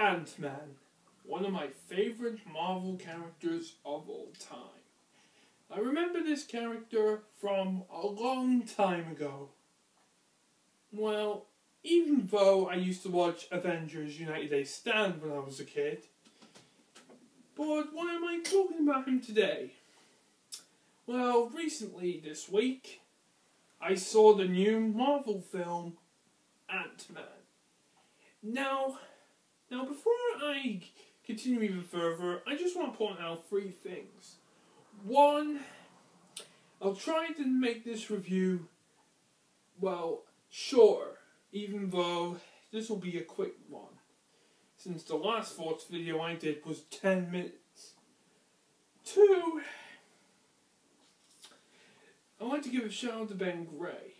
Ant-Man, one of my favourite Marvel characters of all time. I remember this character from a long time ago. Well, even though I used to watch Avengers United They Stand when I was a kid, but why am I talking about him today? Well, recently this week, I saw the new Marvel film, Ant-Man. Now, before I continue even further, I just want to point out three things. One, I'll try to make this review, well, shorter, even though this will be a quick one, since the last thoughts video I did was 10 minutes. Two, I want to give a shout out to Ben Gray,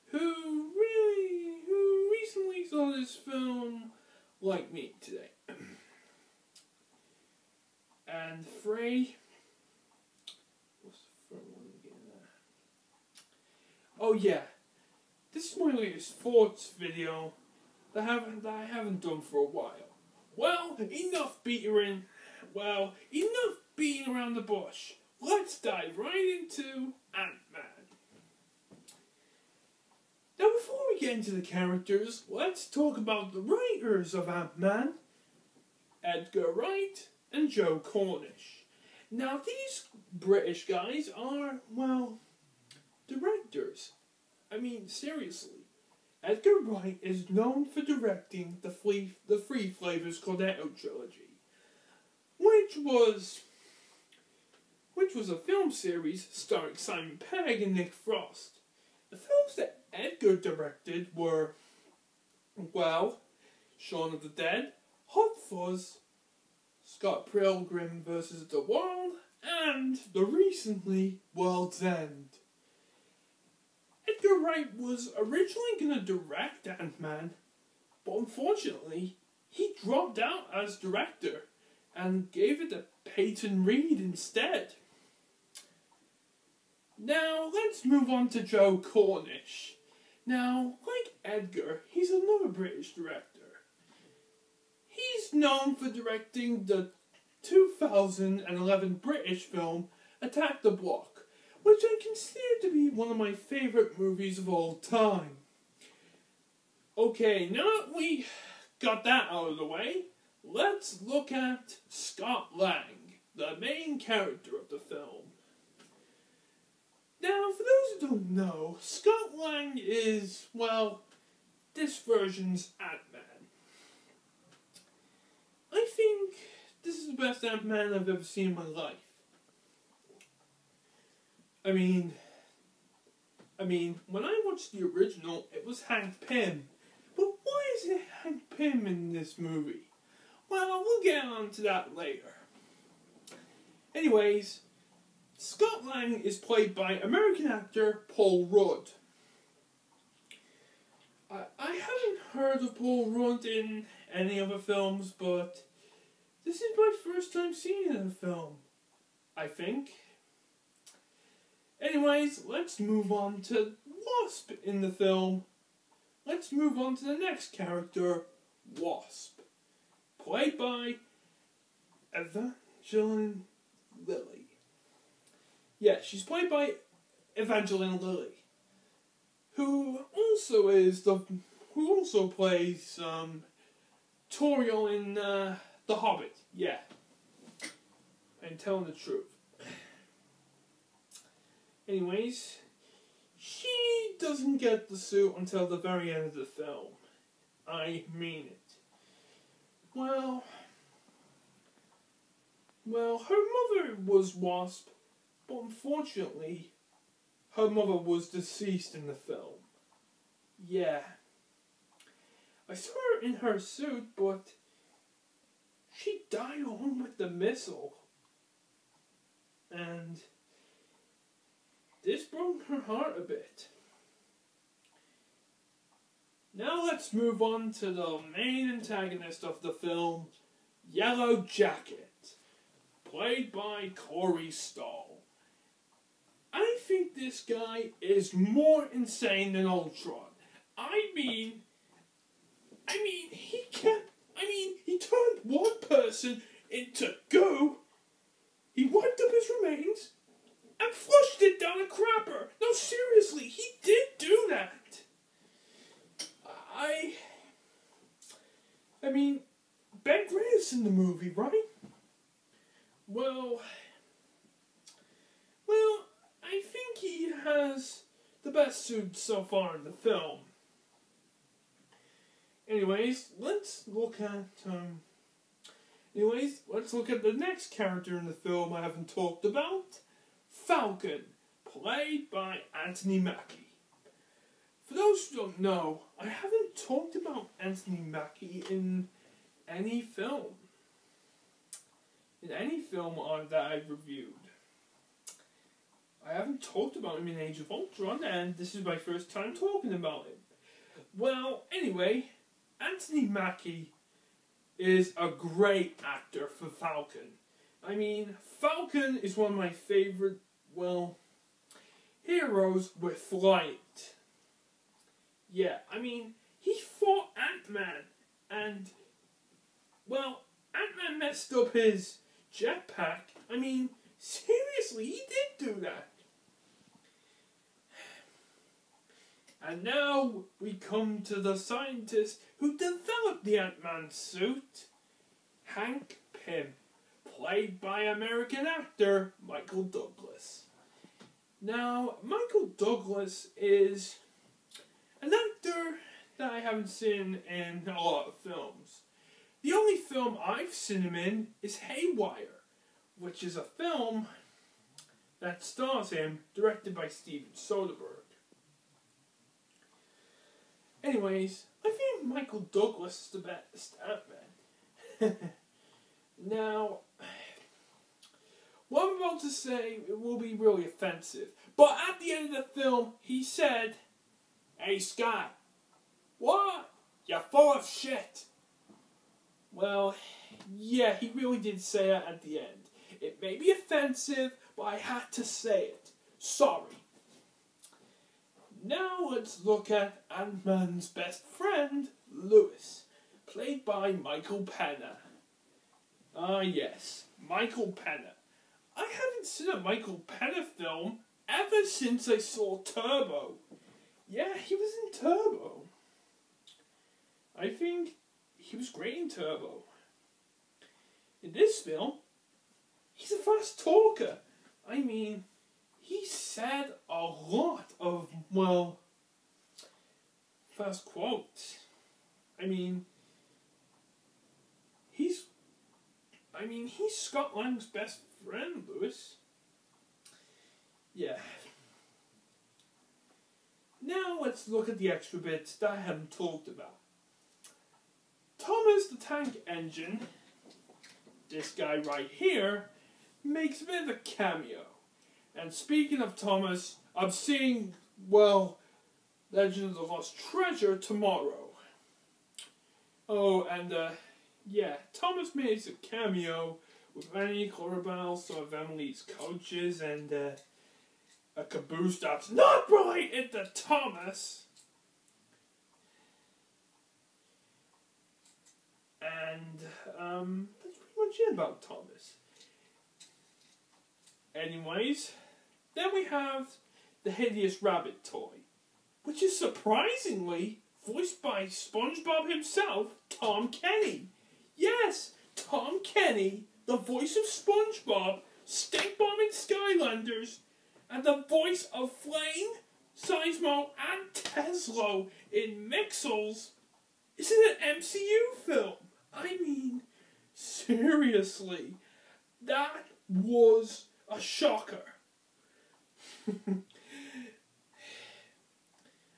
who recently saw this film like me today. And three, what's the third one again? Oh yeah, this is my latest thoughts video that I haven't done for a while. Well, enough beating around the bush. Let's dive right into Ant-Man. Now, before we get into the characters, let's talk about the writers of Ant-Man, Edgar Wright and Joe Cornish. Now, these British guys are, well, directors. I mean, seriously. Edgar Wright is known for directing the Three Flavors Cornetto trilogy, which was a film series starring Simon Pegg and Nick Frost. The films that Edgar directed were, well, Shaun of the Dead, Hot Fuzz, Scott Pilgrim vs. the World, and the recently World's End. Edgar Wright was originally going to direct Ant-Man, but unfortunately, he dropped out as director and gave it to Peyton Reed instead. Now, let's move on to Joe Cornish. Now, like Edgar, he's another British director. He's known for directing the 2011 British film Attack the Block, which I consider to be one of my favourite movies of all time. Okay, now that we got that out of the way, let's look at Scott Lang, the main character of the film. Now, for those who don't know, Scott Lang is, well, this version's Ant-Man. I think this is the best Ant-Man I've ever seen in my life. I mean, when I watched the original, it was Hank Pym. But why is it Hank Pym in this movie? Well, we'll get on to that later. Anyways, Scott Lang is played by American actor Paul Rudd. I haven't heard of Paul Rudd in any other films, but this is my first time seeing him in a film, I think. Anyways, let's move on to Wasp in the film. Let's move on to the next character, Wasp, played by Evangeline Lilly. Yeah, she's played by Evangeline Lilly, who also plays Tauriel in The Hobbit. Yeah, I'm telling the truth. Anyways, she doesn't get the suit until the very end of the film. I mean it. Well, her mother was Wasp, but unfortunately, her mother was deceased in the film. Yeah. I saw her in her suit, but she died along with the missile. And this broke her heart a bit. Now let's move on to the main antagonist of the film, Yellow Jacket, played by Corey Stoll. I think this guy is more insane than Ultron. I mean, he turned one person into goo. He wiped up his remains and flushed it down a crapper. No, seriously, he did do that. I mean, Ben Gray's in the movie, right? Well, I think he has the best suit so far in the film. Anyways, let's look at the next character in the film I haven't talked about. Falcon, played by Anthony Mackie. For those who don't know, I haven't talked about Anthony Mackie in any film. That I've reviewed. I haven't talked about him in Age of Ultron, and this is my first time talking about him. Well, anyway, Anthony Mackie is a great actor for Falcon. I mean, Falcon is one of my favorite, heroes with flight. Yeah, I mean, he fought Ant-Man, and, Ant-Man messed up his jetpack. I mean, seriously, he did do that. And now we come to the scientist who developed the Ant-Man suit, Hank Pym, played by American actor Michael Douglas. Now, Michael Douglas is an actor that I haven't seen in a lot of films. The only film I've seen him in is Haywire, which is a film that stars him, directed by Steven Soderbergh. Anyways, I think Michael Douglas is the best Ant-Man. Now, what I'm about to say will be really offensive, but at the end of the film, he said, "Hey, Scott, what? You're full of shit." Well, yeah, he really did say that at the end. It may be offensive, but I had to say it. Sorry. Now let's look at Ant-Man's best friend, Lewis, played by Michael Pena. Ah, yes, Michael Pena. I haven't seen a Michael Pena film ever since I saw Turbo. Yeah, he was in Turbo. I think he was great in Turbo. In this film, he's a fast talker. I mean, he said a lot of, fast quotes. I mean, he's Scott Lang's best friend, Lewis. Yeah. Now let's look at the extra bits that I haven't talked about. Thomas the Tank Engine, this guy right here, makes a bit of a cameo. And speaking of Thomas, I'm seeing, Legend of the Lost Treasure tomorrow. Oh, and, Thomas makes a cameo with Annie Clarabelle, some of Emily's coaches, and, a caboose that's not related to Thomas. And, that's pretty much it about Thomas. Anyways, then we have the Hideous Rabbit toy, which is surprisingly voiced by SpongeBob himself, Tom Kenny. Yes, Tom Kenny, the voice of SpongeBob, Stink Bomb in Skylanders, and the voice of Flame, Seismo, and Teslo in Mixels, is in an MCU film. I mean, seriously, that was a shocker.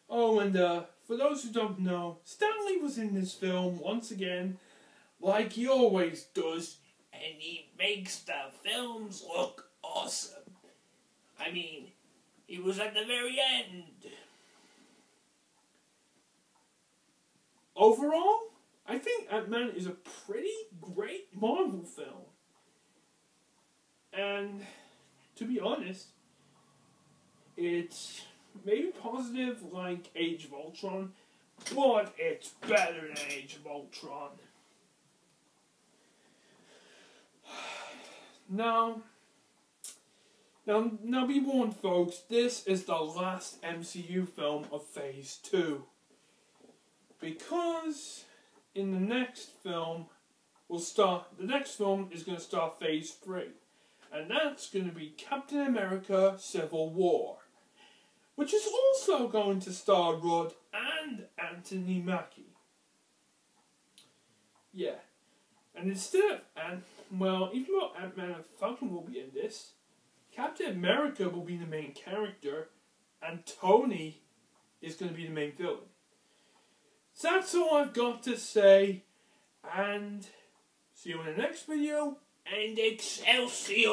Oh, and for those who don't know, Stan Lee was in this film once again, like he always does, and he makes the films look awesome. I mean, he was at the very end. Overall, I think Ant-Man is a pretty great Marvel film. And, to be honest, it's maybe positive like Age of Ultron, but it's better than Age of Ultron. Now be warned, folks, this is the last MCU film of Phase 2. Because in the next film, the next film is going to start Phase 3. And that's going to be Captain America Civil War, which is also going to star Rudd and Anthony Mackie. Yeah. And instead of, even though Ant-Man and Falcon will be in this, Captain America will be the main character, and Tony is going to be the main villain. So that's all I've got to say, and see you in the next video, and Excelsior!